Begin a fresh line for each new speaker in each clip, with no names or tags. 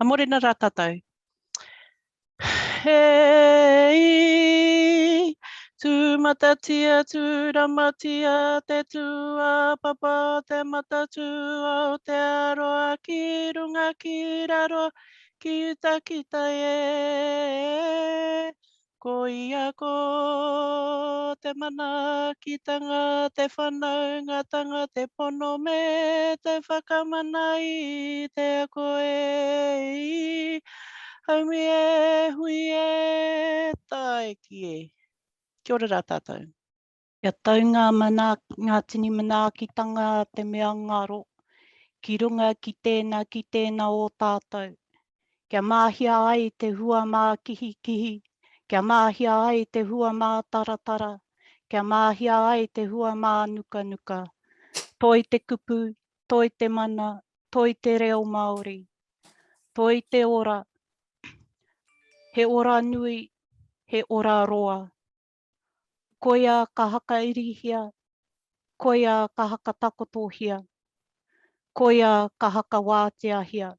Morena rā tātou. Hei, tū matatia, tū ramatia, te tua papa, te matatua o te aroa, ki runga ki raro, ki utakita e. Ko ia ko te mana ki tanga, te whanaungatanga, te pono me te whakamana i te koe. Haumi e, hui e, tae ki e. Kia ora rā tātou. Ia taunga mana, ngā tini manaakitanga te mea ngaro, ki runga ki tēnā o tātou. Kia māhia ai te hua mā kihi, kia māhia ai te hua mā taratara, kia māhia ai te hua mā nuka. Toi te kupu, toi te mana, toi te reo Māori, toi te ora. He ora nui, he ora roa. Koia ka haka irihia, koia ka haka takotohia, koia ka haka wāteahia.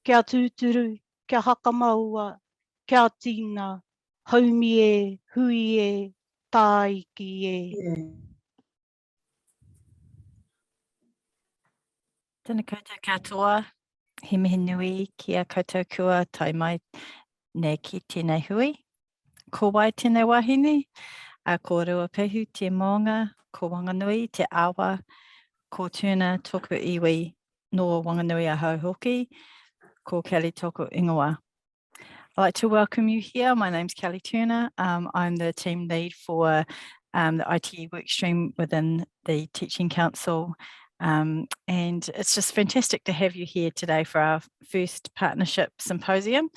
Kia tūturu, kia haka maua, kia tīna, haumi e, hui e, tāiki e.
Tēnā koutou katoa, he mihi nui kia koutou kua tai mai nei ki tēnei hui. Ko wai tēnei wahine, ko rua pehu te maunga, ko Wanganui, te awa, ko tūna tōku iwi no Wanganui a Hauhoki, ko Kelly tōku ingoa. I'd like to welcome you here. My name's Kelly Turner. I'm the team lead for the ITE workstream within the Teaching Council. And it's just fantastic to have you here today for our first partnership symposium.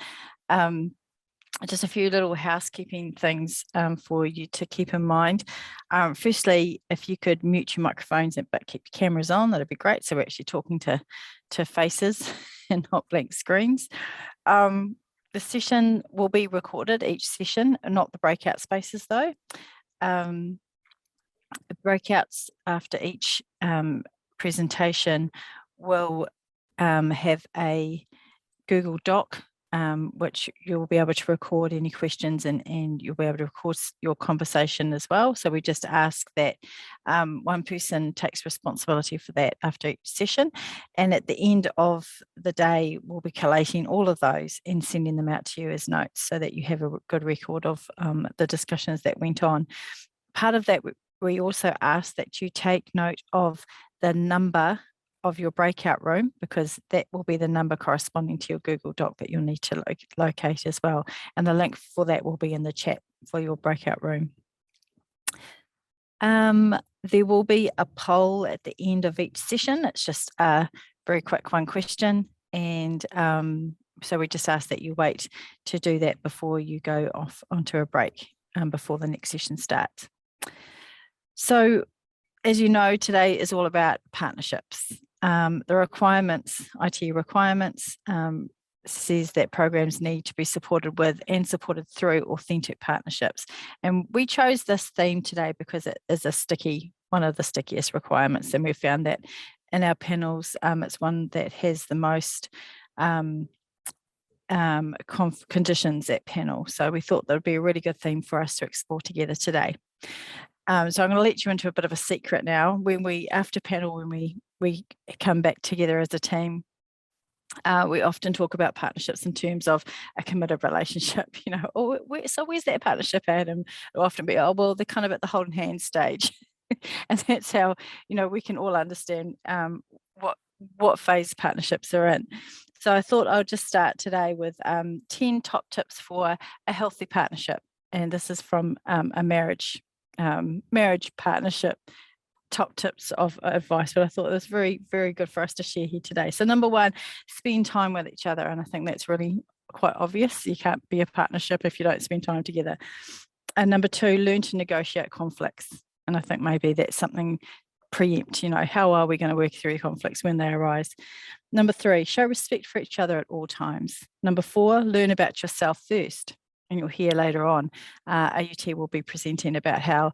Just a few little housekeeping things for you to keep in mind. Firstly, if you could mute your microphones but keep your cameras on, that'd be great. So we're actually talking to faces and not blank screens. The session will be recorded, each session, not the breakout spaces though. The breakouts after each presentation will have a Google Doc, which you'll be able to record any questions and you'll be able to record your conversation as well. So we just ask that one person takes responsibility for that after each session. And at the end of the day, we'll be collating all of those and sending them out to you as notes so that you have a good record of the discussions that went on. Part of that, we also ask that you take note of the number of your breakout room, because that will be the number corresponding to your Google Doc that you'll need to locate as well. And the link for that will be in the chat for your breakout room. There will be a poll at the end of each session. It's just a very quick one question. And so we just ask that you wait to do that before you go off onto a break before the next session starts. So as you know, today is all about partnerships. The requirements, ITE requirements, says that programs need to be supported with and supported through authentic partnerships. And we chose this theme today because it is one of the stickiest requirements. And we found that in our panels, it's one that has the most conditions at panel. So we thought that would be a really good theme for us to explore together today. So I'm going to let you into a bit of a secret now. After panel, when we come back together as a team, we often talk about partnerships in terms of a committed relationship. You know, so where's that partnership at? And it'll often be, oh, well, they're kind of at the holding hands stage. And that's how, you know, we can all understand what phase partnerships are in. So I thought I'll just start today with 10 top tips for a healthy partnership. And this is from a marriage partnership top tips of advice, but I thought it was very, very good for us to share here today. So number one, spend time with each other. And I think that's really quite obvious. You can't be a partnership if you don't spend time together. And number two, learn to negotiate conflicts. And I think maybe that's something preempt, you know, how are we going to work through conflicts when they arise? Number three, show respect for each other at all times. Number four, learn about yourself first. And you'll hear later on, AUT will be presenting about how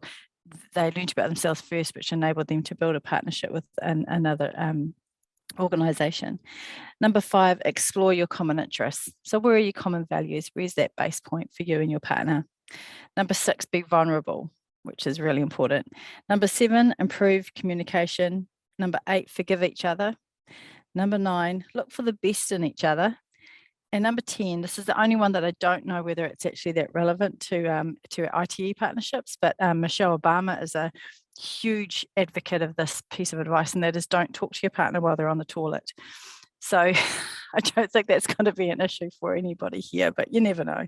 they learned about themselves first, which enabled them to build a partnership with another organisation. Number 5, explore your common interests. So where are your common values? Where's that base point for you and your partner? Number 6, be vulnerable, which is really important. Number 7, improve communication. Number 8, forgive each other. Number 9, look for the best in each other. And number 10, this is the only one that I don't know whether it's actually that relevant to ITE Partnerships, but Michelle Obama is a huge advocate of this piece of advice, and that is don't talk to your partner while they're on the toilet. So I don't think that's going to be an issue for anybody here, but you never know.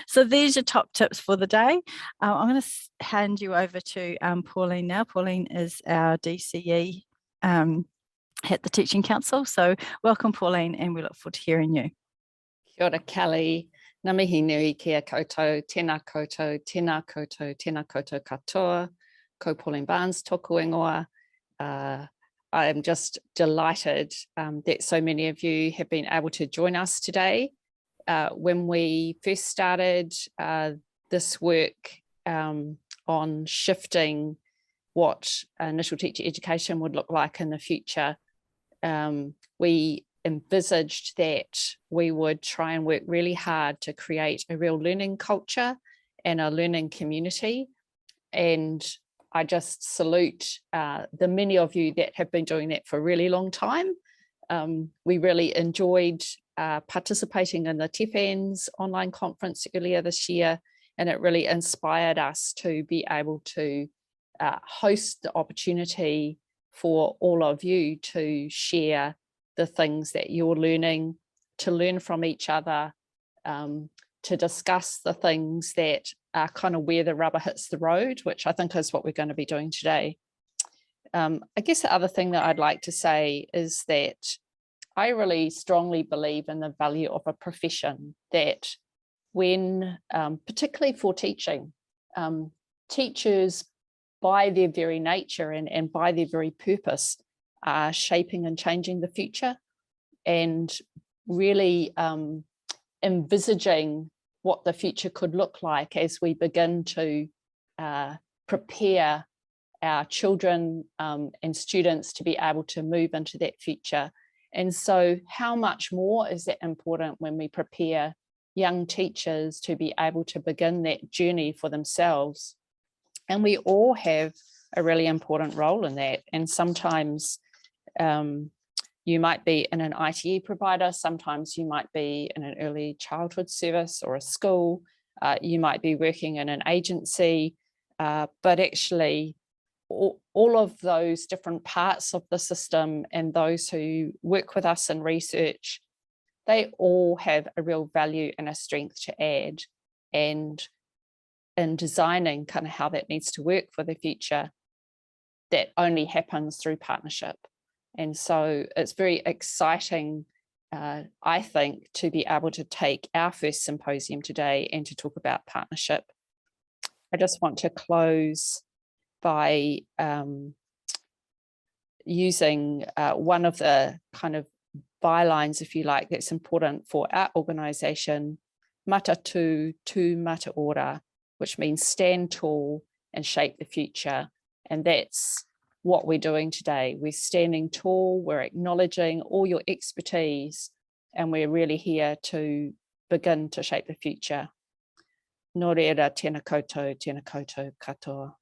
So these are top tips for the day. I'm going to hand you over to Pauline now. Pauline is our DCE at the Teaching Council. So welcome, Pauline, and we look forward to hearing you.
Kia ora, Kelly. Ngā mihi nui kia koutou, tēnā koutou, tēnā koutou, tēnā koutou katoa. Ko Pauline Barnes, tōku ingoa. I am just delighted that so many of you have been able to join us today. When we first started this work on shifting what initial teacher education would look like in the future, we envisaged that we would try and work really hard to create a real learning culture and a learning community. And I just salute the many of you that have been doing that for a really long time. We really enjoyed participating in the TEPANS online conference earlier this year, and it really inspired us to be able to host the opportunity for all of you to share the things that you're learning, to learn from each other, to discuss the things that are kind of where the rubber hits the road, which I think is what we're going to be doing today. I guess the other thing that I'd like to say is that I really strongly believe in the value of a profession, that when, particularly for teaching, teachers by their very nature and by their very purpose are shaping and changing the future, and really envisaging what the future could look like as we begin to prepare our children and students to be able to move into that future. And so how much more is that important when we prepare young teachers to be able to begin that journey for themselves? And we all have a really important role in that. And sometimes you might be in an ITE provider, sometimes you might be in an early childhood service or a school, you might be working in an agency, but actually all of those different parts of the system and those who work with us in research, they all have a real value and a strength to add. And in designing kind of how that needs to work for the future, that only happens through partnership. And so it's very exciting, I think, to be able to take our first symposium today and to talk about partnership. I just want to close by using one of the kind of bylines, if you like, that's important for our organisation, mata tu, tu mata ora, which means stand tall and shape the future. And that's what we're doing today. We're standing tall, we're acknowledging all your expertise, and we're really here to begin to shape the future. Nō reira, tēnā koutou katoa.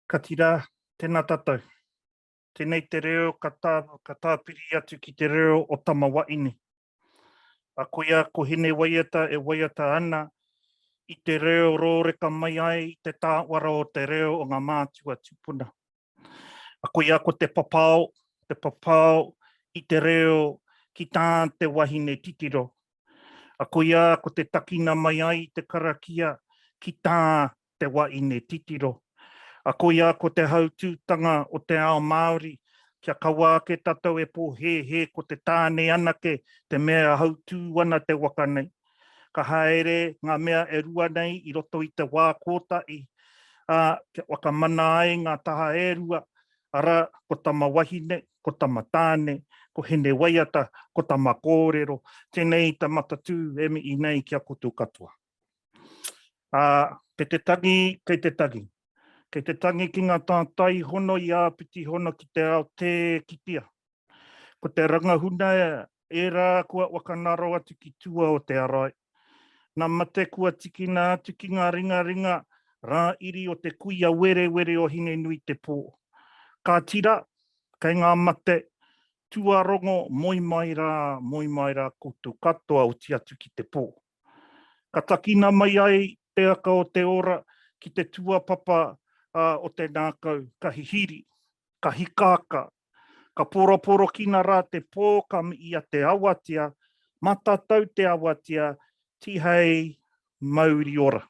Ka tira, tēnā tātou. Tēnei te reo ka tāpiri atu ki te reo o tama waini. A koia ko hene waiata e waiata ana i te reo rōreka mai ai i te tāwara o te reo o ngā mātua tupuna. A koia ko te papao i te reo ki tā te wahine titiro. A koia ko te takina mai ai i te karakia ki tā te wahine titiro. A koia ko te hautūtanga o te ao Māori, kia kaua ke tātou e pōhe ko te tāne anake, te mea hautū ana te waka nei. Ka haere ngā mea e rua nei i roto i te wā kōtai, kia waka mana ai ngā taha e rua, Ara, ko tama wahine, ko tama tāne, ko hene waiata, ko tama kōrero, tēnei ta matatū e mi i nei kia koutou katoa. Kei te tangi, kei te tangi. Kei te tangi ki ngā tātai hono i āpiti hono ki te ao te kitia. Ko te rangahuna e rā kua wakanaro atu ki tua o te arai. Nā mate kua tikina atu ki ngā ringa rā iri o te kuia were o hine nui te pō. Ka tira, kei ngā mate, tuarongo, moi mai rā koutou katoa o ti atu ki te pō. Ka takina mai ai te aka o te ora ki te tuapapa o te nākau, ka hihiri, ka hikaka, ka poroporo kina rā te pō, ka mi ia te awatia, matatau te awatia, tihei mauri ora.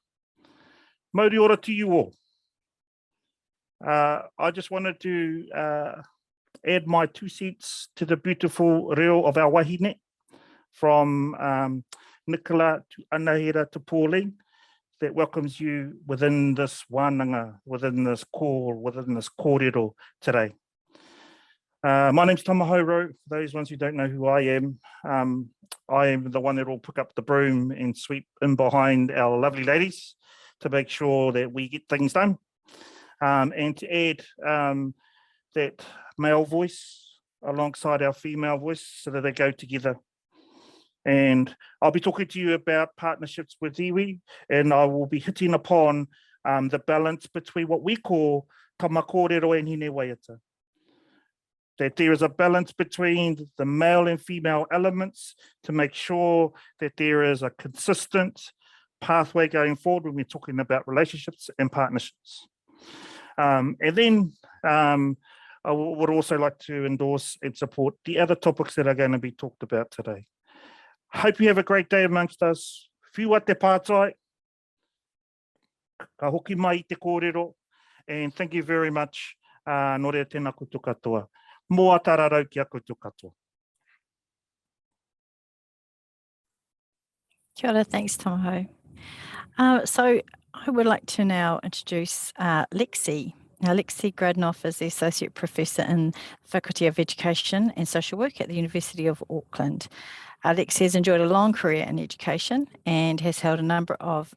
Mauri ora to you all. I just wanted to add my 2 cents to the beautiful reo of our wahine, from Nicola to Anahira to Pauline, that welcomes you within this wānanga, within this call, within this kōrero today. My name's Tamahauro. For those ones who don't know who I am the one that will pick up the broom and sweep in behind our lovely ladies to make sure that we get things done. And to add that male voice alongside our female voice so that they go together. And I'll be talking to you about partnerships with iwi, and I will be hitting upon the balance between what we call tamakōrero and hine waiata. That there is a balance between the male and female elements to make sure that there is a consistent pathway going forward when we're talking about relationships and partnerships. And then I would also like to endorse and support the other topics that are going to be talked about today. Hope you have a great day amongst us. Whiua te pātai, ka hoki mai te kōrero, and thank you very much. Nō rea tēnā koutou katoa. Mō atararau ki a koutou katoa.
Kia ora, thanks, Tomaho. So I would like to now introduce Lexie. Now, Lexie Grudnoff is the Associate Professor in the Faculty of Education and Social Work at the University of Auckland. Lexie has enjoyed a long career in education and has held a number of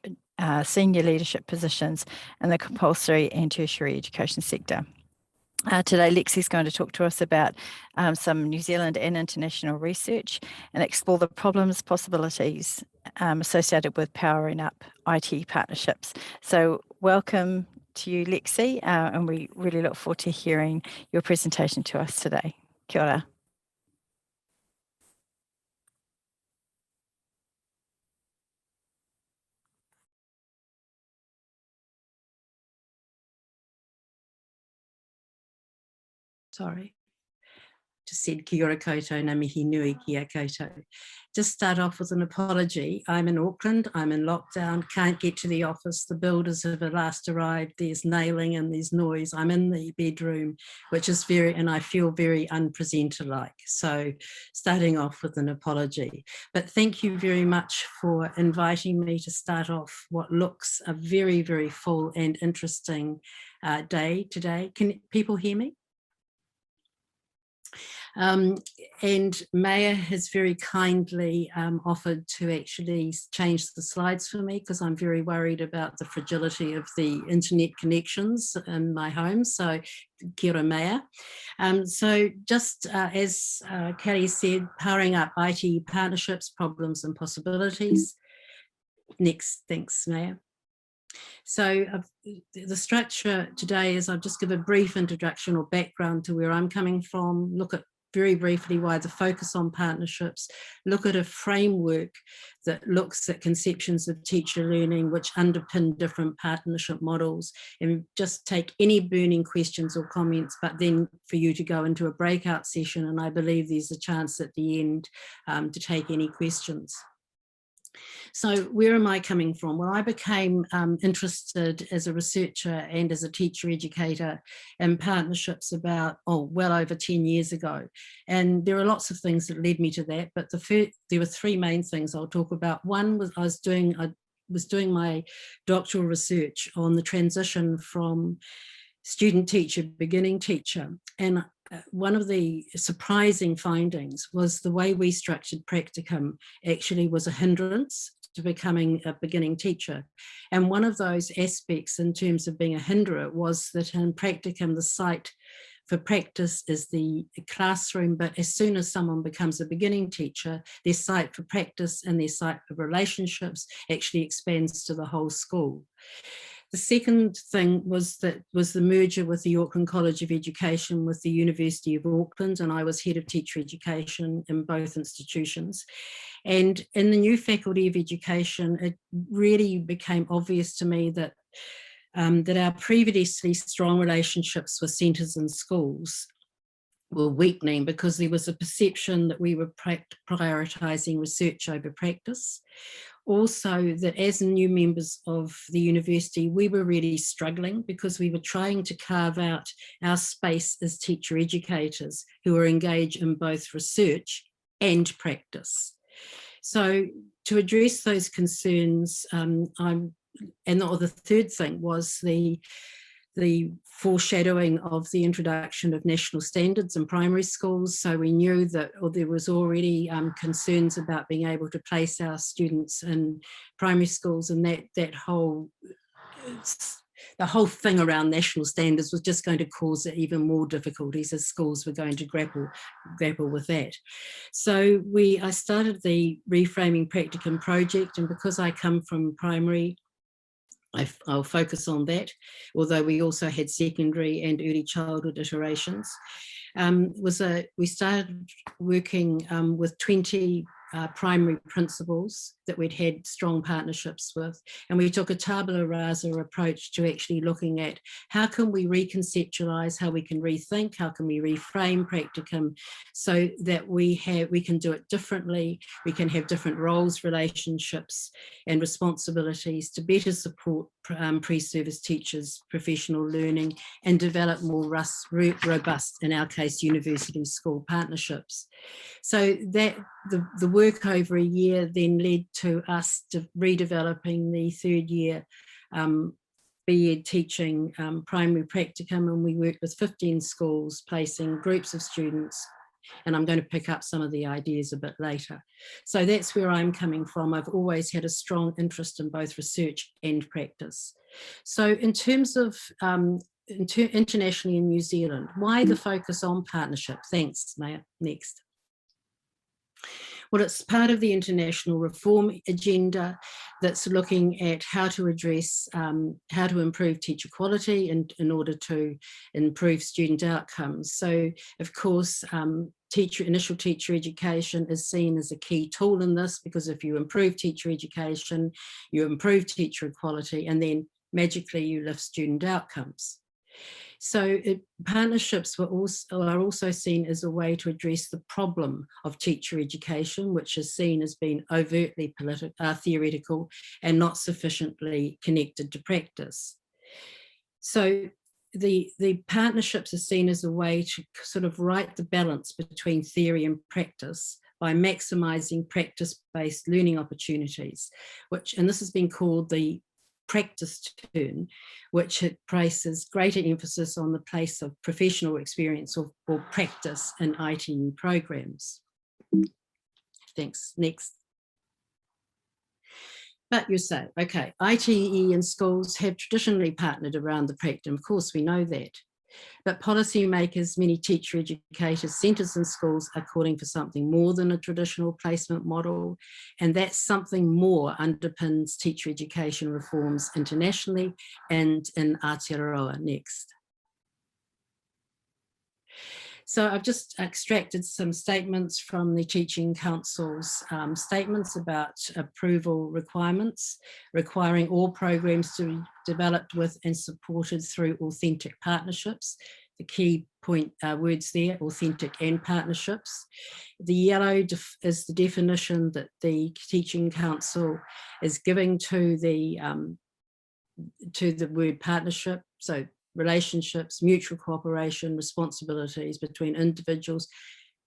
senior leadership positions in the compulsory and tertiary education sector. Today, Lexie is going to talk to us about some New Zealand and international research and explore the problems, possibilities associated with powering up ITE partnerships. So welcome to you, Lexie, and we really look forward to hearing your presentation to us today. Kia ora.
Sorry. Just said kia ora koutou, ngā mihi nui kia koutou. Just start off with an apology. I'm in Auckland, I'm in lockdown, can't get to the office. The builders have at last arrived. There's nailing and there's noise. I'm in the bedroom, which is and I feel very unpresenter-like. So starting off with an apology. But thank you very much for inviting me to start off what looks a very, very full and interesting day today. Can people hear me? And Maya has very kindly offered to actually change the slides for me because I'm very worried about the fragility of the internet connections in my home. So kia ora Maya. So just as Kelly said, powering up ITE partnerships, problems and possibilities. Next, thanks Maya. So the structure today is I'll just give a brief introduction or background to where I'm coming from, look at very briefly why the focus on partnerships, look at a framework that looks at conceptions of teacher learning which underpin different partnership models, and just take any burning questions or comments, but then for you to go into a breakout session, and I believe there's a chance at the end to take any questions. So where am I coming from? Well, I became interested as a researcher and as a teacher educator in partnerships about, well over 10 years ago. And there are lots of things that led me to that, but there were 3 main things I'll talk about. One was I was doing my doctoral research on the transition from student teacher, beginning teacher. And one of the surprising findings was the way we structured practicum actually was a hindrance to becoming a beginning teacher. And one of those aspects in terms of being a hinderer was that in practicum, the site for practice is the classroom, but as soon as someone becomes a beginning teacher, their site for practice and their site for relationships actually expands to the whole school. The second thing was the merger with the Auckland College of Education with the University of Auckland, and I was head of teacher education in both institutions. And in the new Faculty of Education, it really became obvious to me that that our previously strong relationships with centres and schools were weakening because there was a perception that we were prioritising research over practice. Also, that as new members of the university, we were really struggling because we were trying to carve out our space as teacher educators who were engaged in both research and practice. So to address those concerns, the third thing was the foreshadowing of the introduction of national standards in primary schools. So we knew that there was already concerns about being able to place our students in primary schools, and the whole thing around national standards was just going to cause even more difficulties as schools were going to grapple with that. So I started the Reframing Practicum project, and because I come from primary, I'll focus on that, although we also had secondary and early childhood iterations. We started working with 20 primary principals that we'd had strong partnerships with, and we took a tabula rasa approach to actually looking at how can we reconceptualize, how we can rethink, how can we reframe practicum so that we can do it differently, we can have different roles, relationships and responsibilities to better support pre-service teachers' professional learning and develop more robust, in our case, university school partnerships. So that the work over a year then led to us redeveloping the third year BEd teaching primary practicum, and we worked with 15 schools, placing groups of students, and I'm going to pick up some of the ideas a bit later. So that's where I'm coming from. I've always had a strong interest in both research and practice. So in terms of internationally in New Zealand, why the focus on partnership? Thanks, Maya. Next. Well, it's part of the international reform agenda that's looking at how to address, how to improve teacher quality in order to improve student outcomes. So, of course, initial teacher education is seen as a key tool in this, because if you improve teacher education, you improve teacher quality, and then magically you lift student outcomes. So partnerships are also seen as a way to address the problem of teacher education, which is seen as being overtly theoretical and not sufficiently connected to practice. So the partnerships are seen as a way to sort of right the balance between theory and practice by maximising practice-based learning opportunities, and this has been called the practice turn, which it places greater emphasis on the place of professional experience or practice in ITE programs. Thanks. Next. But you say, okay, ITE and schools have traditionally partnered around the practicum. Of course, we know that. But policymakers, many teacher educators, centres and schools are calling for something more than a traditional placement model, and that something more underpins teacher education reforms internationally and in Aotearoa. Next. So I've just extracted some statements from the Teaching Council's statements about approval requirements, requiring all programs to be developed with and supported through authentic partnerships. The key words there, authentic and partnerships. The yellow is the definition that the Teaching Council is giving to the word partnership. So relationships, mutual cooperation, responsibilities between individuals,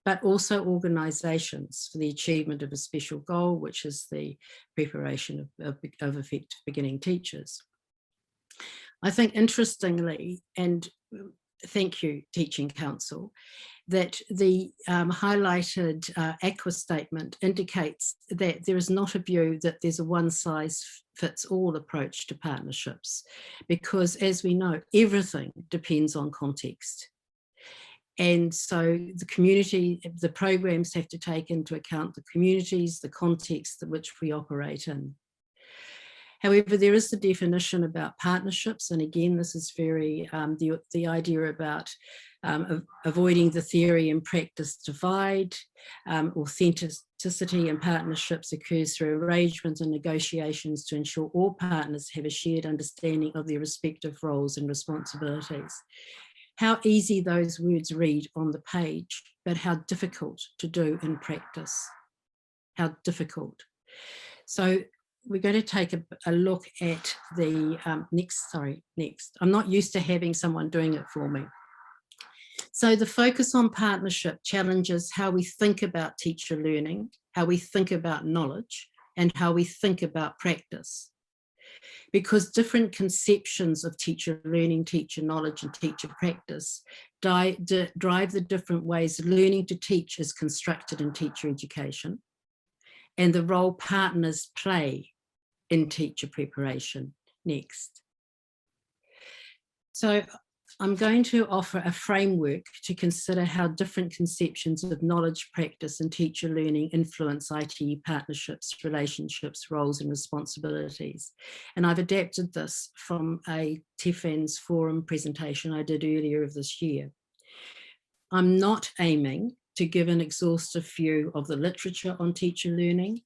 but also organisations for the achievement of a special goal, which is the preparation of effective beginning teachers. I think interestingly, and thank you, Teaching Council, that the highlighted ACWA statement indicates that there is not a view that there's a one-size-fits-all approach to partnerships, because as we know, everything depends on context. And so the community, the programs have to take into account the communities, the context in which we operate in. However, there is the definition about partnerships, and again, this is very the idea about avoiding the theory and practice divide. Authenticity in partnerships occurs through arrangements and negotiations to ensure all partners have a shared understanding of their respective roles and responsibilities. How easy those words read on the page, but how difficult to do in practice. How difficult. So we're going to take a look at the next. I'm not used to having someone doing it for me. So the focus on partnership challenges how we think about teacher learning, how we think about knowledge, and how we think about practice. Because different conceptions of teacher learning, teacher knowledge, and teacher practice drive the different ways learning to teach is constructed in teacher education, and the role partners play in teacher preparation. Next. So I'm going to offer a framework to consider how different conceptions of knowledge, practice, and teacher learning influence ITE partnerships, relationships, roles, and responsibilities. And I've adapted this from a TEFANS forum presentation I did earlier this year. I'm not aiming to give an exhaustive view of the literature on teacher learning.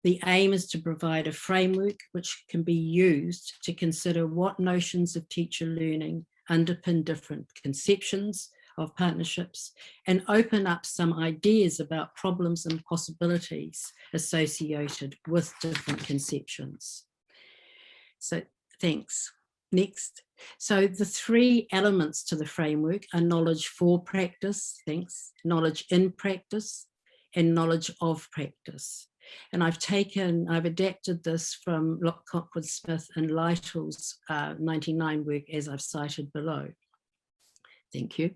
The aim is to provide a framework which can be used to consider what notions of teacher learning underpin different conceptions of partnerships and open up some ideas about problems and possibilities associated with different conceptions. So thanks. Next. So the three elements to the framework are knowledge for practice, thanks, knowledge in practice, and knowledge of practice. And I've adapted this from Lockwood-Smith and Lytle's 99 work, as I've cited below. Thank you.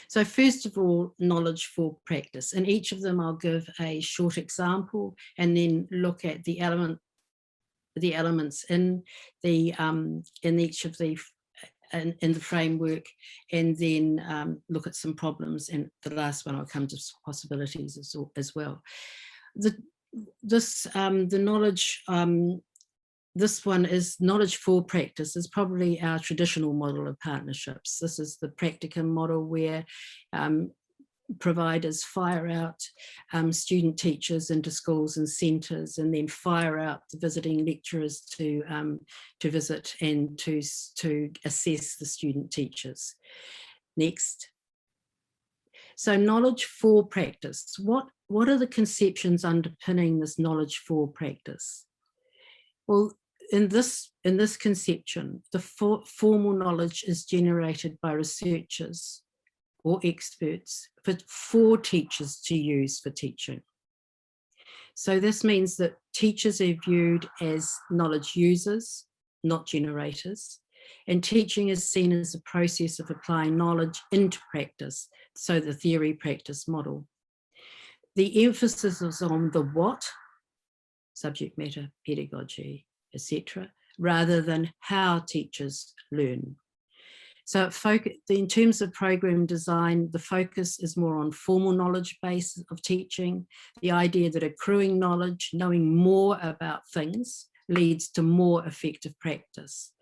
So first of all, knowledge for practice. In each of them, I'll give a short example and then look at the elements in each of the in the framework, and then look at some problems. And the last one, I'll come to possibilities as well. This one is knowledge for practice, is probably our traditional model of partnerships. This is the practicum model where providers fire out student teachers into schools and centres, and then fire out the visiting lecturers to visit and to assess the student teachers. Next. So knowledge for practice. What are the conceptions underpinning this knowledge for practice? Well, in this conception, the formal knowledge is generated by researchers or experts for teachers to use for teaching. So this means that teachers are viewed as knowledge users, not generators, and teaching is seen as a process of applying knowledge into practice, so the theory practice model. The emphasis is on the what, subject matter, pedagogy, etc., rather than how teachers learn. So in terms of program design, the focus is more on formal knowledge base of teaching, the idea that accruing knowledge, knowing more about things, leads to more effective practice.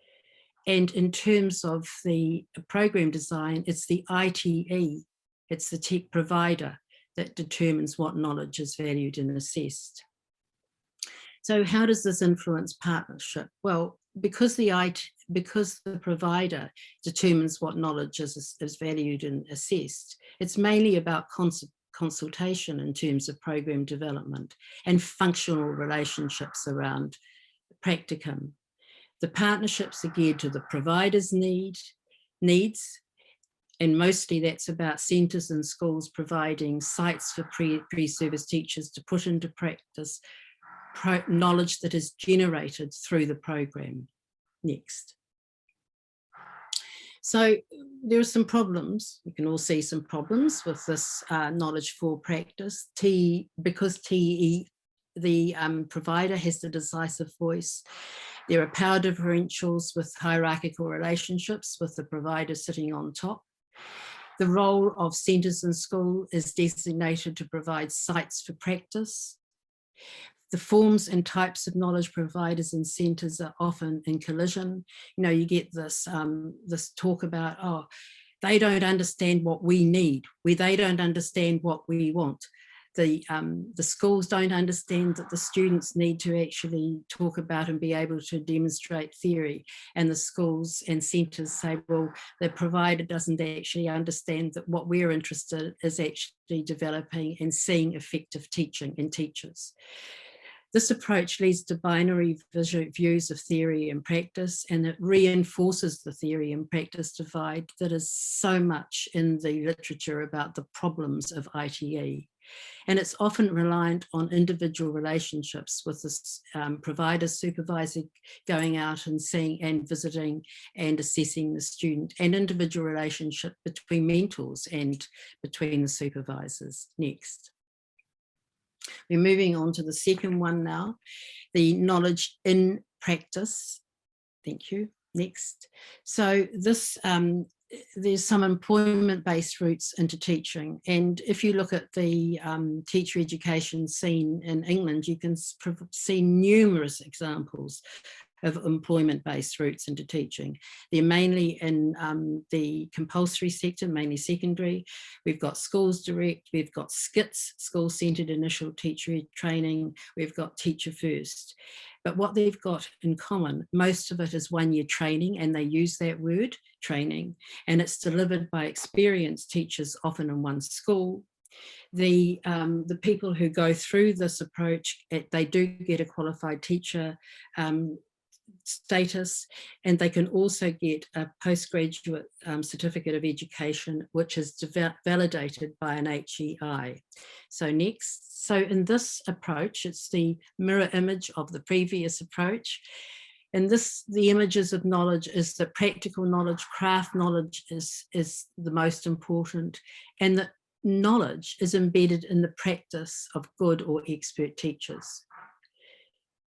And in terms of the program design, it's the ITE, it's the tech provider that determines what knowledge is valued and assessed. So how does this influence partnership? Well, because the provider determines what knowledge is valued and assessed, it's mainly about consultation in terms of program development and functional relationships around practicum. The partnerships are geared to the provider's needs, and mostly that's about centres and schools providing sites for pre-service teachers to put into practice knowledge that is generated through the program. Next. So there are some problems. We can all see some problems with this knowledge for practice. Because TE, the provider, has the decisive voice. There are power differentials with hierarchical relationships, with the provider sitting on top. The role of centres in school is designated to provide sites for practice. The forms and types of knowledge providers and centres are often in collision. You know, you get this, this talk about, oh, they don't understand what we need, they don't understand what we want. The schools don't understand that the students need to actually talk about and be able to demonstrate theory. And the schools and centres say, well, the provider doesn't actually understand that what we're interested in is actually developing and seeing effective teaching in teachers. This approach leads to binary views of theory and practice, and it reinforces the theory and practice divide that is so much in the literature about the problems of ITE. And it's often reliant on individual relationships with this provider supervisor going out and seeing and visiting and assessing the student, and individual relationship between mentors and between the supervisors. Next. We're moving on to the second one now, the knowledge in practice. Thank you. Next. So this, there's some employment-based routes into teaching. And if you look at the teacher education scene in England, you can see numerous examples of employment-based routes into teaching. They're mainly in the compulsory sector, mainly secondary. We've got Schools Direct, we've got SCITS, School-Centred Initial Teacher Training, we've got Teacher First. But what they've got in common, most of it is one-year training, and they use that word, training, and it's delivered by experienced teachers, often in one school. The people who go through this approach, they do get a qualified teacher status, and they can also get a postgraduate certificate of education, which is validated by an HEI. So next, so in this approach, it's the mirror image of the previous approach. And this, the images of knowledge is that practical knowledge, craft knowledge is the most important, and that knowledge is embedded in the practice of good or expert teachers.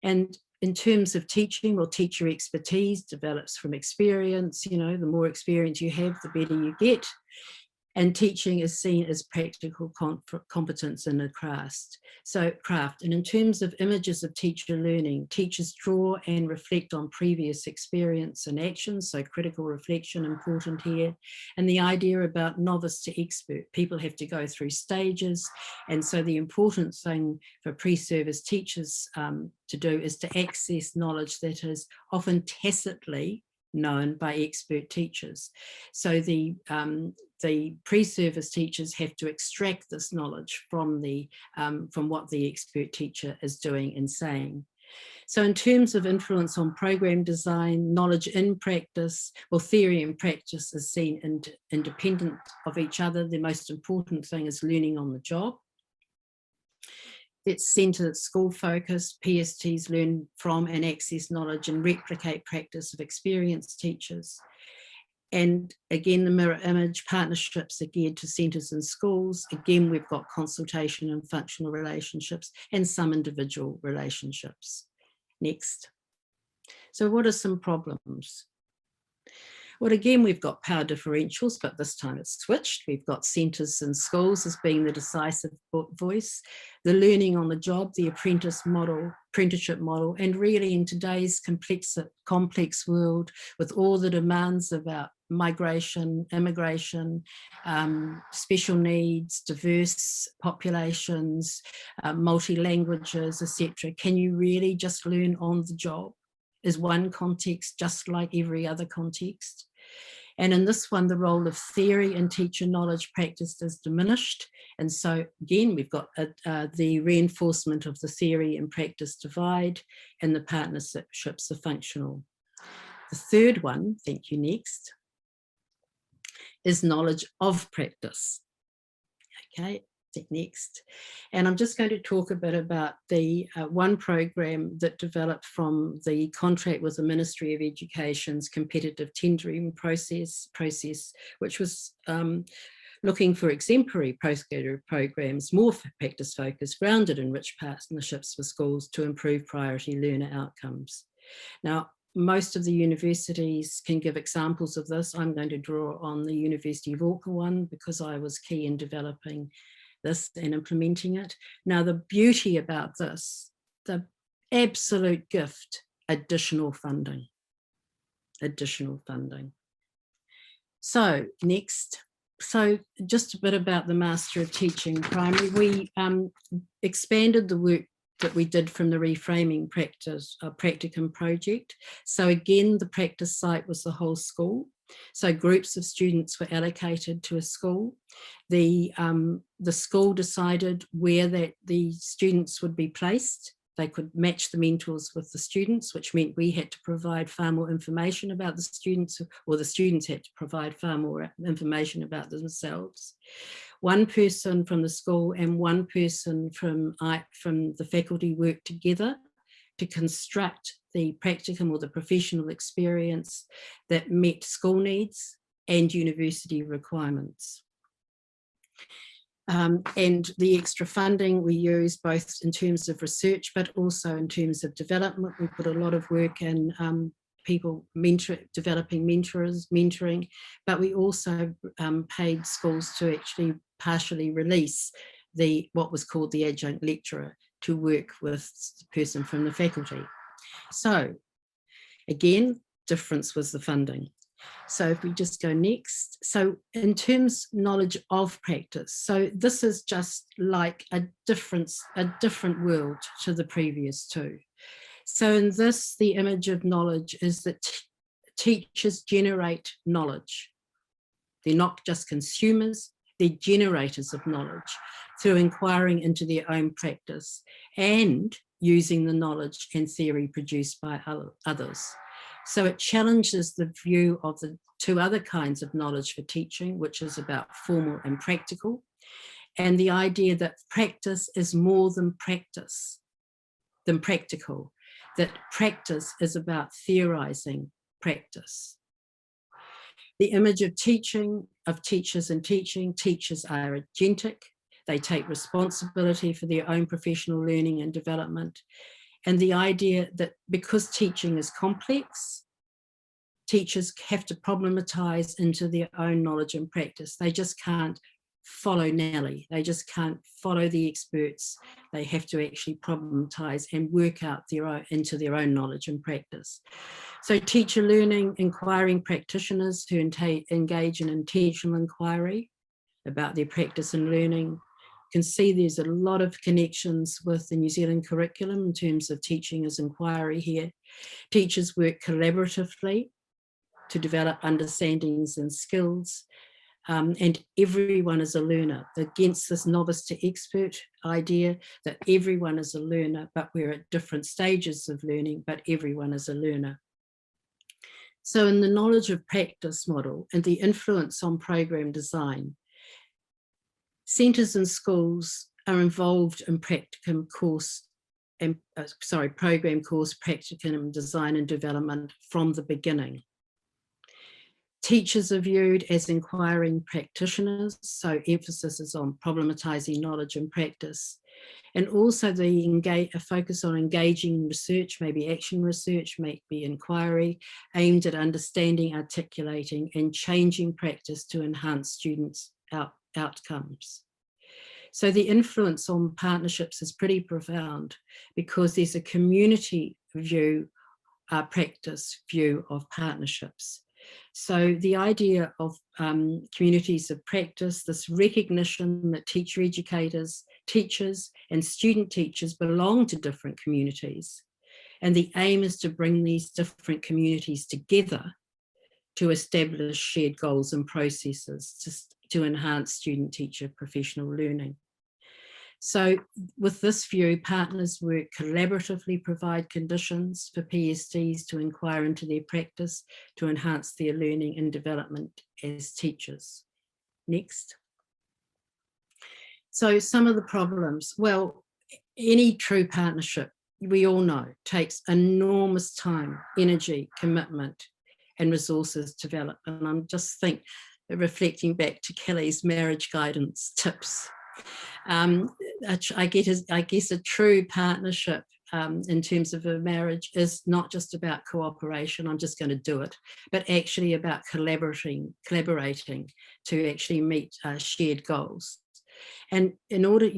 And in terms of teaching, well, teacher expertise develops from experience. You know, the more experience you have, the better you get. And teaching is seen as practical competence in a craft. And in terms of images of teacher learning, teachers draw and reflect on previous experience and actions. So critical reflection, important here. And the idea about novice to expert, people have to go through stages. And so the important thing for pre-service teachers to do is to access knowledge that is often tacitly known by expert teachers. So the pre-service teachers have to extract this knowledge from what the expert teacher is doing and saying. So in terms of influence on program design, knowledge in practice, well, theory and practice is seen independent of each other. The most important thing is learning on the job. It's centred at school focus. PSTs learn from and access knowledge and replicate practice of experienced teachers. And again, the mirror image, partnerships are geared to centres and schools. Again, we've got consultation and functional relationships and some individual relationships. Next. So what are some problems? Well, again, we've got power differentials, but this time it's switched. We've got centres and schools as being the decisive voice, the learning on the job, the apprenticeship model, and really in today's complex world with all the demands about migration, immigration, special needs, diverse populations, multi-languages, etc. Can you really just learn on the job? Is one context just like every other context? And in this one, the role of theory and teacher knowledge practice is diminished. And so again, we've got the reinforcement of the theory and practice divide, and the partnerships are functional. The third one, thank you, next, is knowledge of practice. Okay, Next. And I'm just going to talk a bit about the one program that developed from the contract with the Ministry of Education's competitive tendering process, which was looking for exemplary postgraduate programs, more practice focused, grounded in rich partnerships with schools to improve priority learner outcomes. Now, most of the universities can give examples of this. I'm going to draw on the University of Auckland one because I was key in developing this and implementing it. Now, the beauty about this, the absolute gift, additional funding. So next, so just a bit about the Master of Teaching Primary. We expanded the work that we did from the reframing practicum project. So again, the practice site was the whole school. So groups of students were allocated to a school. The school decided where the students would be placed. They could match the mentors with the students, which meant we had to provide far more information about the students, or the students had to provide far more information about themselves. One person from the school and one person from the faculty worked together to construct the practicum or the professional experience that met school needs and university requirements. And the extra funding we use both in terms of research, but also in terms of development. We put a lot of work in people developing mentoring, but we also paid schools to actually partially release what was called the adjunct lecturer to work with the person from the faculty. So again, difference was the funding. So if we just go next. So in terms knowledge of practice, so this is just like a different world to the previous two. So in this, the image of knowledge is that teachers generate knowledge. They're not just consumers, they're generators of knowledge through inquiring into their own practice and using the knowledge and theory produced by others. So it challenges the view of the two other kinds of knowledge for teaching, which is about formal and practical, and the idea that practice is more than practical, that practice is about theorizing practice. The image of teaching, of teachers and teaching, teachers are agentic, they take responsibility for their own professional learning and development. And the idea that because teaching is complex, teachers have to problematize into their own knowledge and practice. They just can't follow Nelly. They just can't follow the experts. They have to actually problematize and work out into their own knowledge and practice. So teacher learning, inquiring practitioners who engage in intentional inquiry about their practice and learning. Can see there's a lot of connections with the New Zealand curriculum in terms of teaching as inquiry here. Teachers work collaboratively to develop understandings and skills, and everyone is a learner. Against this novice to expert idea that everyone is a learner, but we're at different stages of learning, but everyone is a learner. So in the knowledge of practice model and the influence on program design, centres and schools are involved in program course practicum design and development from the beginning. Teachers are viewed as inquiring practitioners, so emphasis is on problematizing knowledge and practice. And also a focus on engaging research, maybe action research, maybe inquiry, aimed at understanding, articulating, and changing practice to enhance students' outcomes. So the influence on partnerships is pretty profound because there's a community view, practice view of partnerships. So the idea of communities of practice, this recognition that teacher educators, teachers and student teachers belong to different communities. And the aim is to bring these different communities together to establish shared goals and processes to enhance student-teacher professional learning. So with this view, partners work collaboratively, provide conditions for PSTs to inquire into their practice to enhance their learning and development as teachers. Next. So some of the problems, well, any true partnership, we all know, takes enormous time, energy, commitment, and resources to develop. And I'm just reflecting back to Kelly's marriage guidance tips. I guess a true partnership in terms of a marriage is not just about cooperation, I'm just going to do it, but actually about collaborating to actually meet shared goals. And in order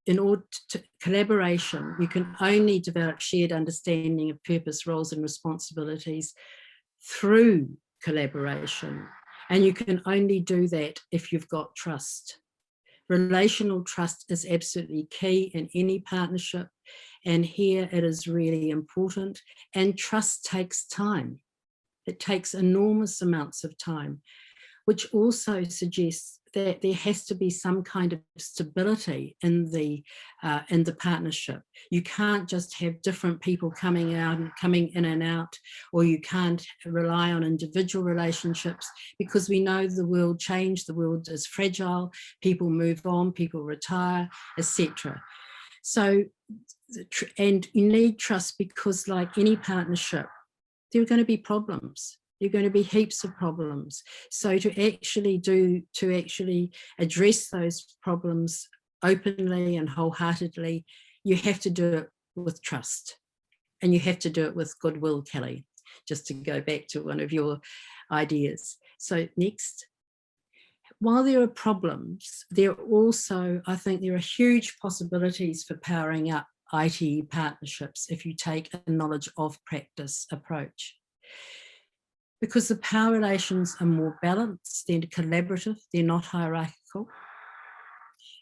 to collaboration, you can only develop shared understanding of purpose, roles and responsibilities through collaboration. And you can only do that if you've got trust. Relational trust is absolutely key in any partnership. And here it is really important. And trust takes time. It takes enormous amounts of time, which also suggests that there has to be some kind of stability in the partnership. You can't just have different people coming in and out, or you can't rely on individual relationships, because we know the world changed, the world is fragile, people move on, people retire, etc. So, and you need trust, because like any partnership, there are going to be problems. There are going to be heaps of problems. So to actually address those problems openly and wholeheartedly, you have to do it with trust, and you have to do it with goodwill, Kelly, just to go back to one of your ideas. So next. While there are problems, there are also, I think there are huge possibilities for powering up ITE partnerships if you take a knowledge of practice approach. Because the power relations are more balanced, they're collaborative, they're not hierarchical.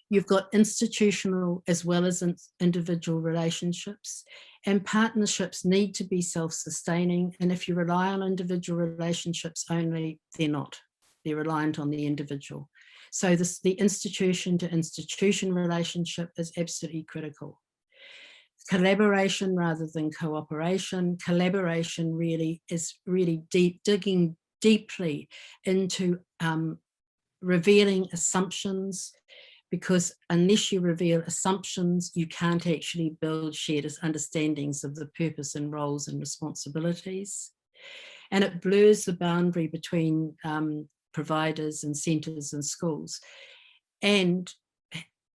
You've got institutional as well as individual relationships, and partnerships need to be self-sustaining. And if you rely on individual relationships only, they're not. They're reliant on the individual. So the institution to institution relationship is absolutely critical. Collaboration rather than cooperation. Collaboration really is digging deeply into revealing assumptions, because unless you reveal assumptions, you can't actually build shared understandings of the purpose and roles and responsibilities. And it blurs the boundary between providers and centres and schools, and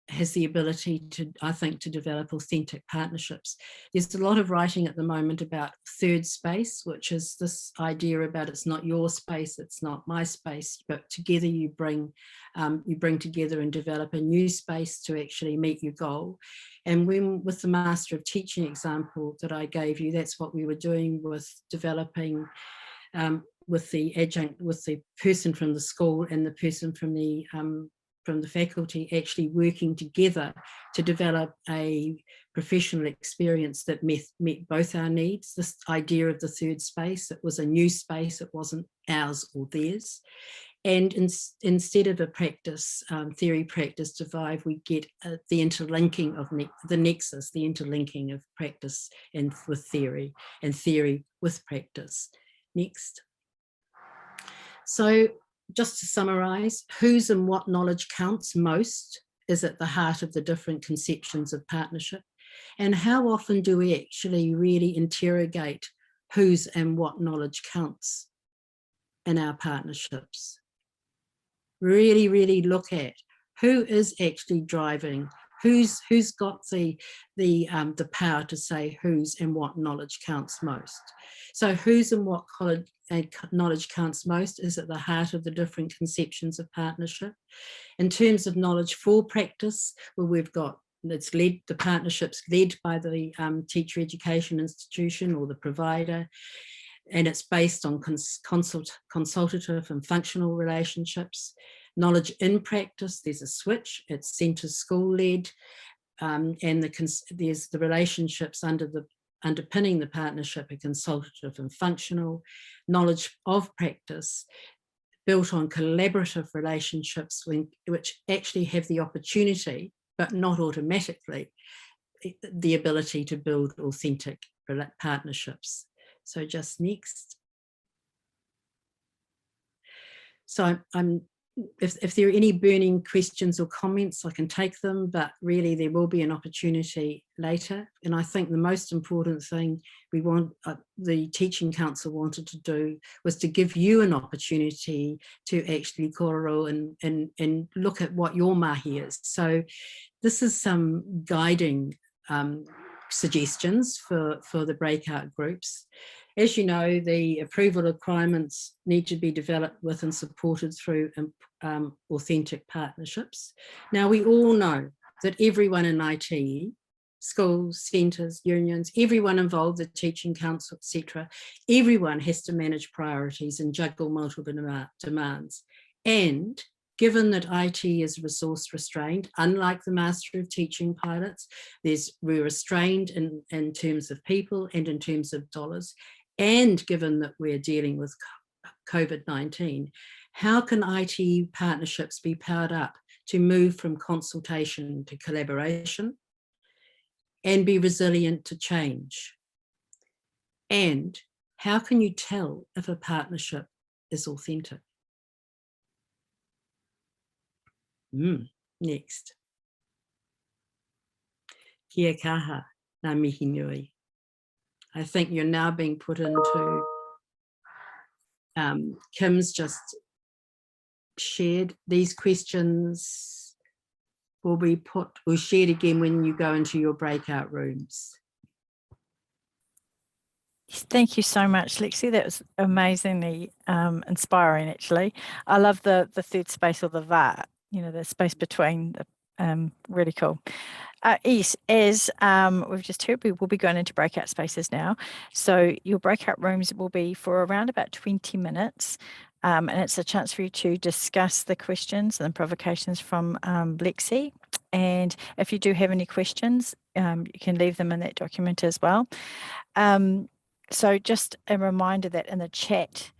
has the ability to, I think, to develop authentic partnerships. There's a lot of writing at the moment about third space, which is this idea about it's not your space, it's not my space, but together you bring together and develop a new space to actually meet your goal. And when, with the Master of Teaching example that I gave you, that's what we were doing with developing with the adjunct, with the person from the school and the person from the faculty actually working together to develop a professional experience that met both our needs. This idea of the third space, it was a new space, it wasn't ours or theirs. And instead of a practice, theory practice divide, we get the interlinking of the nexus, the interlinking of practice and with theory, and theory with practice. Next. So just to summarise, whose and what knowledge counts most is at the heart of the different conceptions of partnership. And how often do we actually really interrogate whose and what knowledge counts in our partnerships? Really, really look at who is actually driving, who's got the power to say whose and what knowledge counts most. So whose and what knowledge counts most is at the heart of the different conceptions of partnership. In terms of knowledge for practice, well, we've got the partnerships led by the teacher education institution or the provider, and it's based on consultative and functional relationships. Knowledge in practice, there's a switch, it's centre school led, and there's the relationships underpinning the partnership are consultative and functional. Knowledge of practice built on collaborative relationships which actually have the opportunity, but not automatically, the ability to build authentic partnerships. So just next. So I'm if there are any burning questions or comments, I can take them, but really there will be an opportunity later. And I think the most important thing we want, the Teaching Council wanted to do, was to give you an opportunity to actually korero and look at what your mahi is. So this is some guiding suggestions for the breakout groups. As you know, the approval requirements need to be developed with and supported through authentic partnerships. Now, we all know that everyone in ITE, schools, centres, unions, everyone involved, the Teaching Council, etc., everyone has to manage priorities and juggle multiple demands. And given that IT is resource restrained, unlike the Master of Teaching pilots, we're restrained in terms of people and in terms of dollars. And given that we're dealing with COVID-19, how can ITE partnerships be powered up to move from consultation to collaboration and be resilient to change? And how can you tell if a partnership is authentic? Next. Kia kaha, ngā mihi nui. I think you're now being put into, Kim's just shared, these questions will be shared again when you go into your breakout rooms.
Thank you so much, Lexie. That was amazingly inspiring, actually. I love the third space, or the VAR, you know, the space between, really cool. Yes, as we've just heard, we will be going into breakout spaces now. So your breakout rooms will be for around about 20 minutes. And it's a chance for you to discuss the questions and the provocations from Lexie. And if you do have any questions, you can leave them in that document as well. So just a reminder that in the chat,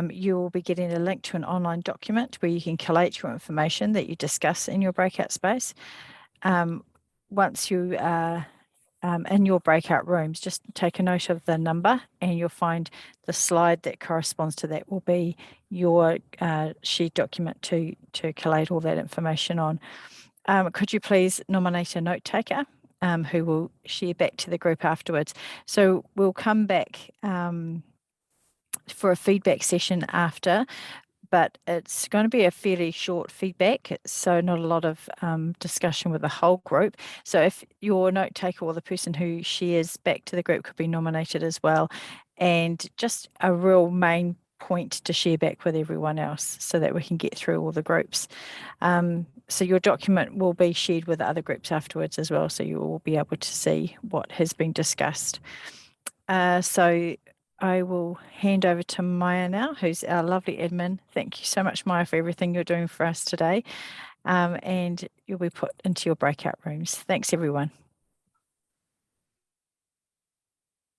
you will be getting a link to an online document where you can collate your information that you discuss in your breakout space. Once you are in your breakout rooms, just take a note of the number and you'll find the slide that corresponds to that will be your shared document to collate all that information on. Could you please nominate a note taker who will share back to the group afterwards? So we'll come back for a feedback session after, but it's going to be a fairly short feedback, so not a lot of discussion with the whole group. So if your note taker or the person who shares back to the group could be nominated as well, and just a real main point to share back with everyone else so that we can get through all the groups. So your document will be shared with other groups afterwards as well, so you will be able to see what has been discussed. So I will hand over to Maya now, who's our lovely admin. Thank you so much, Maya, for everything you're doing for us today. And you'll be put into your breakout rooms. Thanks, everyone.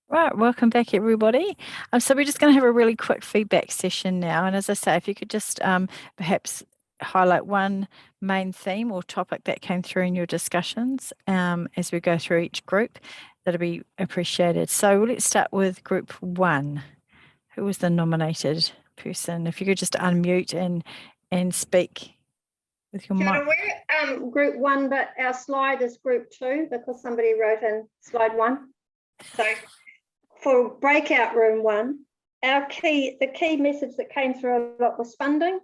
Right, welcome back, everybody. So we're just going to have a really quick feedback session now. And as I say, if you could just perhaps highlight one main theme or topic that came through in your discussions as we go through each group, that'd be appreciated. So let's start with group one. Who was the nominated person? If you could just unmute and speak with your mic.
We're group one, but our slide is group two because somebody wrote in slide one. So for breakout room one, the key message that came through a lot was funding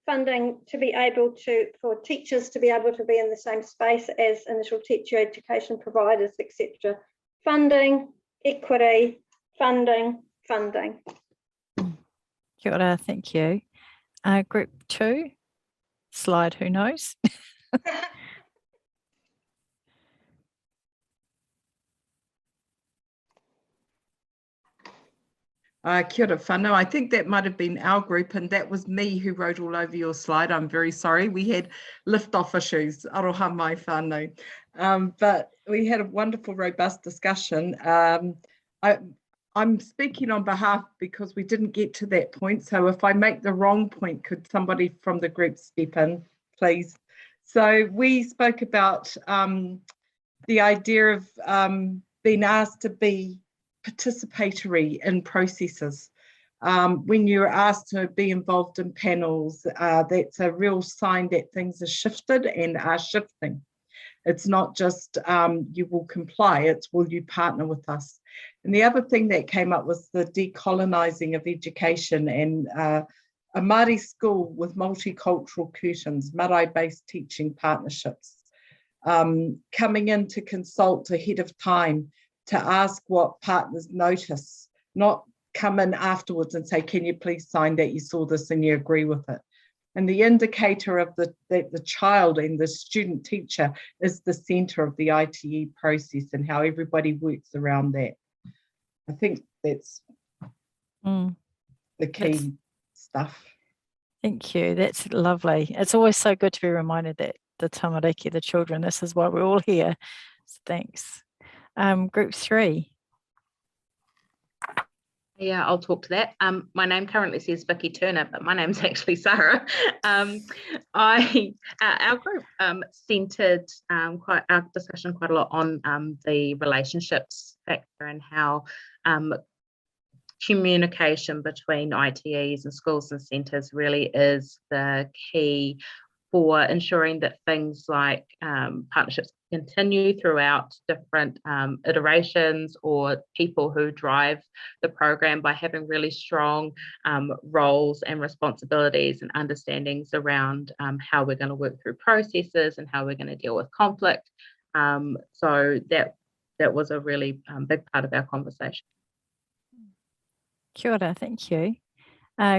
to be able to, for teachers to be able to be in the same space as initial teacher education providers, etc. Funding, equity, funding.
Kia ora, thank you. Group two, slide who knows.
Kia ora whanau. I think that might have been our group, and that was me who wrote all over your slide. I'm very sorry. We had lift-off issues. Aroha mai whanau. But we had a wonderful, robust discussion. I'm speaking on behalf because we didn't get to that point. So if I make the wrong point, could somebody from the group step in, please? So we spoke about the idea of being asked to be participatory in processes. When you're asked to be involved in panels, that's a real sign that things are shifted and are shifting. It's not just you will comply, it's will you partner with us. And the other thing that came up was the decolonising of education, and a Māori school with multicultural curtains, marae-based teaching partnerships, coming in to consult ahead of time to ask what partners notice, not come in afterwards and say, can you please sign that you saw this and you agree with it. And the indicator of that the child and the student teacher is the centre of the ITE process and how everybody works around that. I think that's the key stuff.
Thank you. That's lovely. It's always so good to be reminded that the tamariki, the children, this is why we're all here. So thanks. Group 3.
Yeah, I'll talk to that. My name currently says Vicky Turner, but my name's actually Sarah. Our group centred our discussion quite a lot on the relationships factor and how communication between ITEs and schools and centres really is the key for ensuring that things like partnerships continue throughout different iterations, or people who drive the program by having really strong roles and responsibilities and understandings around how we're going to work through processes and how we're going to deal with conflict. So that was a really big part of our conversation.
Kia ora, thank you.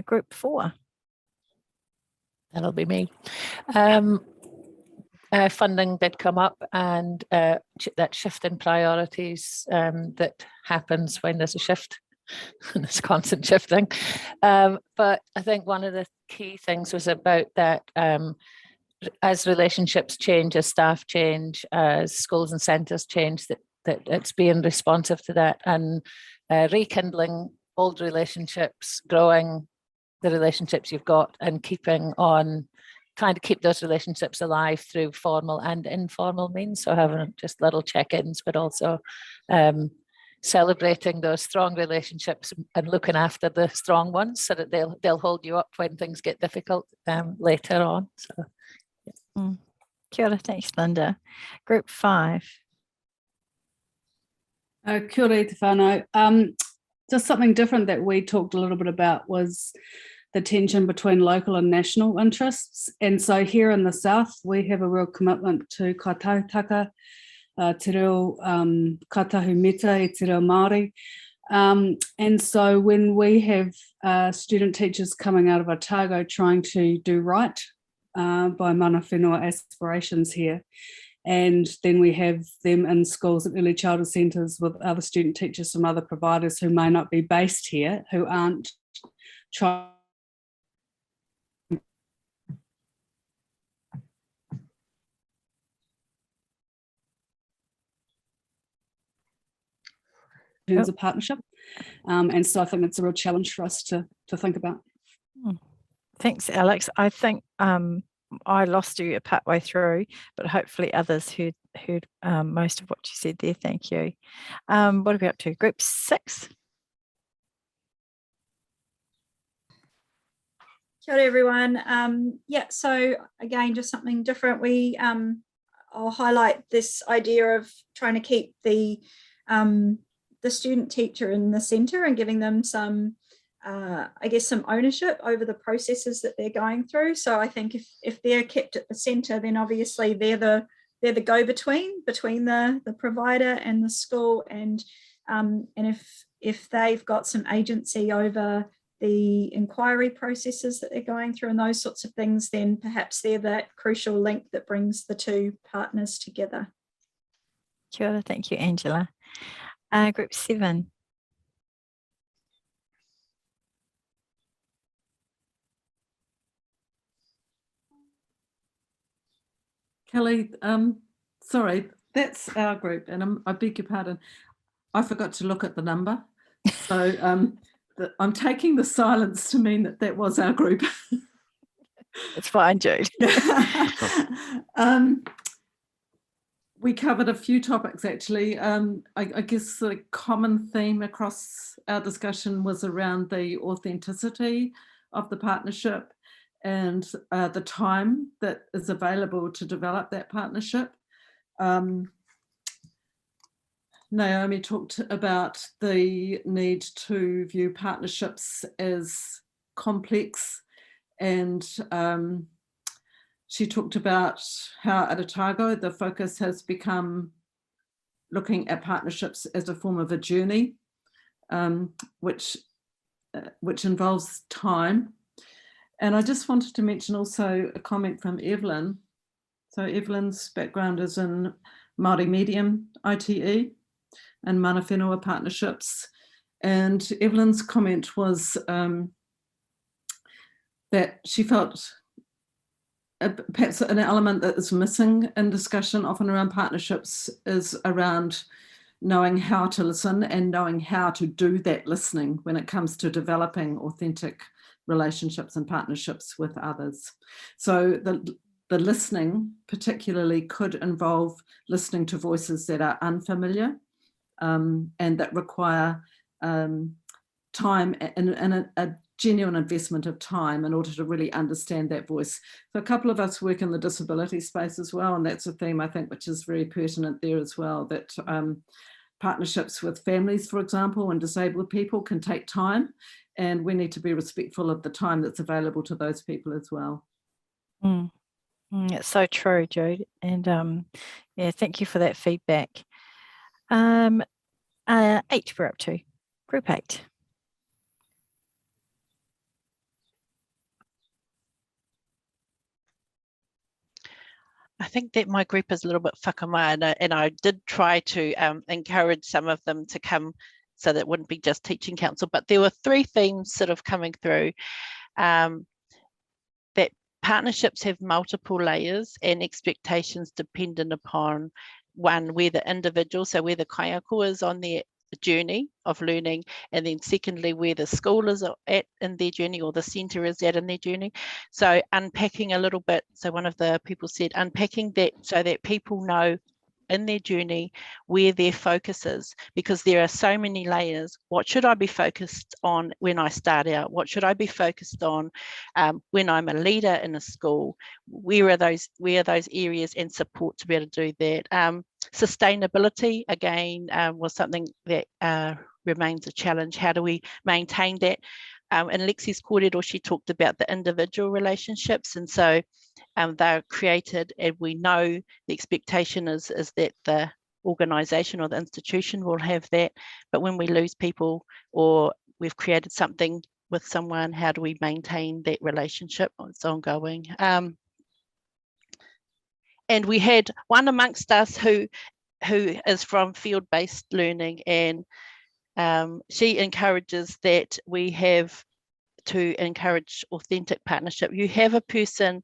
Group 4.
That'll be me. Funding did come up, and that shift in priorities that happens when there's a shift, and it's constant shifting. But I think one of the key things was about that as relationships change, as staff change, as schools and centres change, that it's being responsive to that and rekindling old relationships, growing the relationships you've got, and keeping on trying to keep those relationships alive through formal and informal means. So having just little check-ins, but also celebrating those strong relationships and looking after the strong ones so that they'll hold you up when things get difficult later on. So yeah.
Kia ora, thanks, Linda. Group 5.
Kia ora te whānau. Just something different that we talked a little bit about was the tension between local and national interests. And so here in the South, we have a real commitment to kaitautaka, te reo katahu meta e te reo Māori. And so when we have student teachers coming out of Otago trying to do right by mana whenua aspirations here, and then we have them in schools and early childhood centres with other student teachers from other providers who may not be based here, who aren't trying in terms of partnership. And so I think it's a real challenge for us to think about.
Thanks, Alex. I think I lost you partway through, but hopefully others heard most of what you said there. Thank you. What are we up to? Group 6.
Kia ora, everyone. Yeah, so again, just something different. I'll highlight this idea of trying to keep the student teacher in the centre and giving them some I guess some ownership over the processes that they're going through. So I think if they're kept at the centre, then obviously they're the go-between between the provider and the school, and if they've got some agency over the inquiry processes that they're going through and those sorts of things, then perhaps they're that crucial link that brings the two partners together.
Kia ora, thank you, Angela. Group 7.
Kelly, sorry, that's our group, and I beg your pardon, I forgot to look at the number. So I'm taking the silence to mean that was our group.
It's fine, Jude.
We covered a few topics actually. I guess the common theme across our discussion was around the authenticity of the partnership and the time that is available to develop that partnership. Naomi talked about the need to view partnerships as complex, and she talked about how at Otago the focus has become looking at partnerships as a form of a journey, which involves time. And I just wanted to mention also a comment from Evelyn. So Evelyn's background is in Māori Medium ITE and Mana Whenua partnerships. And Evelyn's comment was that she felt perhaps an element that is missing in discussion often around partnerships is around knowing how to listen and knowing how to do that listening when it comes to developing authentic relationships and partnerships with others. So the listening particularly could involve listening to voices that are unfamiliar and that require time and a genuine investment of time in order to really understand that voice. So a couple of us work in the disability space as well, and that's a theme I think which is very pertinent there as well, that partnerships with families, for example, and disabled people can take time, and we need to be respectful of the time that's available to those people as well.
It's so true, Jude, and yeah, thank you for that feedback. 8 we're up to, group 8.
I think that my group is a little bit whakamā, and I did try to encourage some of them to come so that it wouldn't be just teaching council, but there were 3 themes sort of coming through. That partnerships have multiple layers and expectations dependent upon one, where the individual, so where the kaiako is on their journey of learning, and then secondly where the school is at in their journey, or the centre is at in their journey. So unpacking a little bit, so one of the people said unpacking that so that people know in their journey where their focus is, because there are so many layers. What should I be focused on when I start out? What should I be focused on when I'm a leader in a school? Where are those areas and support to be able to do that? Sustainability again was something that remains a challenge. How do we maintain that? In Lexie's kōrero, she talked about the individual relationships, and so they're created, and we know the expectation is that the organisation or the institution will have that, but when we lose people or we've created something with someone, how do we maintain that relationship? It's ongoing. And we had one amongst us who is from field-based learning, and she encourages that we have to encourage authentic partnership. You have a person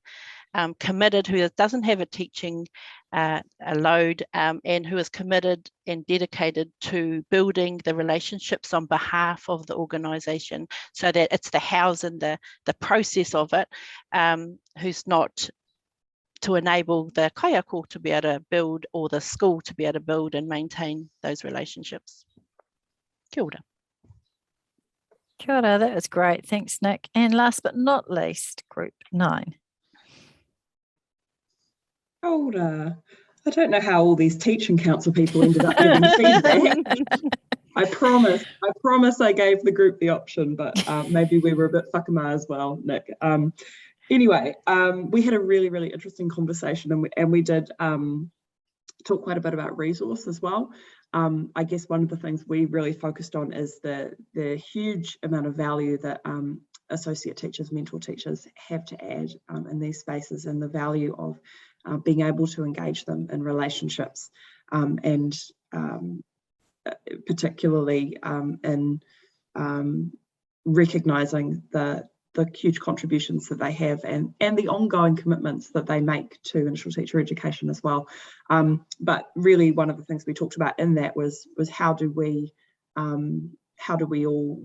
committed who doesn't have a teaching a load and who is committed and dedicated to building the relationships on behalf of the organisation, so that it's the house and the process of it, who's not to enable the kaiako to be able to build, or the school to be able to build and maintain those relationships. Kia ora.
Kia ora, that was great. Thanks, Nick. And last but not least, group 9.
Kia ora. I don't know how all these teaching council people ended up giving feedback. I promise I gave the group the option, but maybe we were a bit whakamā as well, Nick. Anyway, we had a really, really interesting conversation, and we did talk quite a bit about resource as well. I guess one of the things we really focused on is the huge amount of value that associate teachers, mentor teachers have to add in these spaces, and the value of being able to engage them in relationships, and particularly in recognising the huge contributions that they have, and the ongoing commitments that they make to initial teacher education as well. But really one of the things we talked about in that was how do we all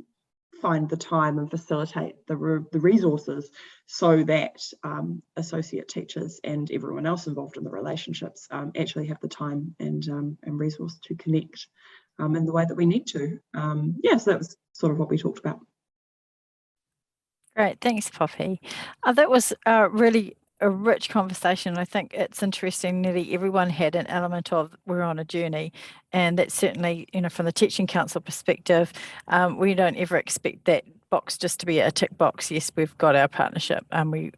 find the time and facilitate the resources so that associate teachers and everyone else involved in the relationships actually have the time and resource to connect in the way that we need to. Yeah, so that was sort of what we talked about.
Great, thanks, Poppy. That was really a rich conversation. I think it's interesting, nearly everyone had an element of we're on a journey, and that's certainly, you know, from the Teaching Council perspective, we don't ever expect that box just to be a tick box. Yes, we've got our partnership, and we're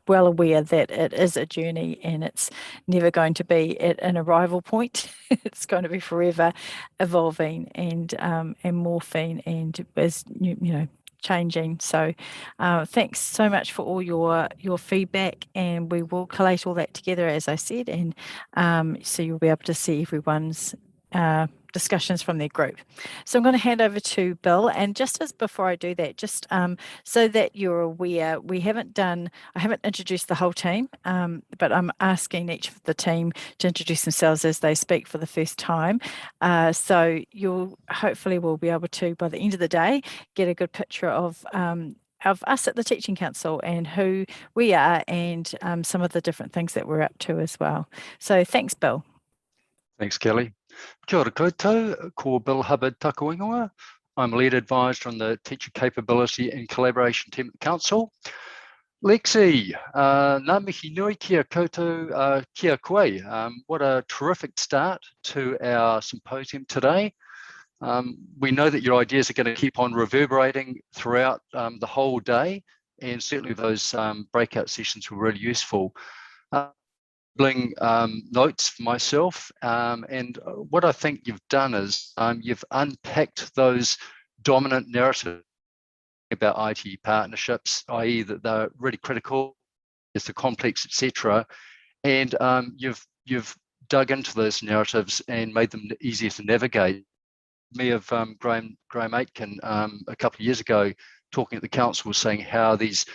well aware that it is a journey and it's never going to be at an arrival point. It's going to be forever evolving and morphing, and as you know, changing. So thanks so much for all your feedback, and we will collate all that together, as I said, and so you'll be able to see everyone's discussions from their group. So I'm going to hand over to Bill, and just as before I do that, just so that you're aware, I haven't introduced the whole team, but I'm asking each of the team to introduce themselves as they speak for the first time. So you'll hopefully will be able to, by the end of the day, get a good picture of us at the Teaching Council and who we are, and some of the different things that we're up to as well. So thanks, Bill.
Thanks, Kelly. Kia ora koutou, ko Bill Hubbard Takuingoa. I'm lead advisor on the Teacher Capability and Collaboration Team at the Council. Lexie, ngā mihi nui kia koutou, kia koe. What a terrific start to our symposium today. We know that your ideas are going to keep on reverberating throughout the whole day, and certainly those breakout sessions were really useful. Notes for myself, and what I think you've done is you've unpacked those dominant narratives about ITE partnerships, i.e. that they're really critical, it's complex, etc. And you've dug into those narratives and made them easier to navigate. Me of Graham Aitken a couple of years ago talking at the council was saying how these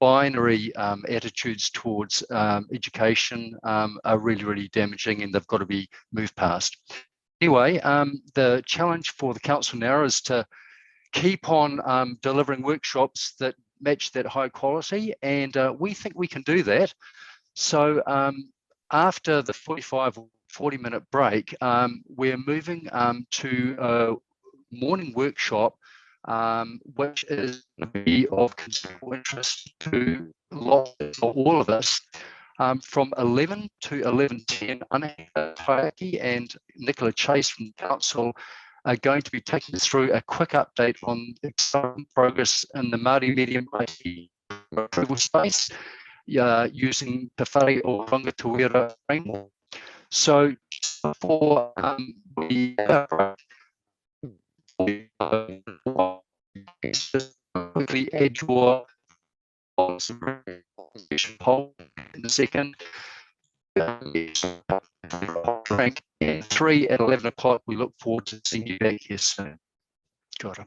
binary attitudes towards education are really, really damaging, and they've got to be moved past. Anyway, the challenge for the council now is to keep on delivering workshops that match that high quality, and we think we can do that. So after the 45 or 40-minute break, we're moving to a morning workshop which is going to be of considerable interest to all of us. From 11 to 11:10, Annika Taiki and Nicola Chase from the Council are going to be taking us through a quick update on progress in the Māori medium IT approval space using Te Whare o Rangatuera framework. So before we quickly add your poll in a second. And 3 at 11 o'clock, we look forward to seeing you back here soon. Kia ora.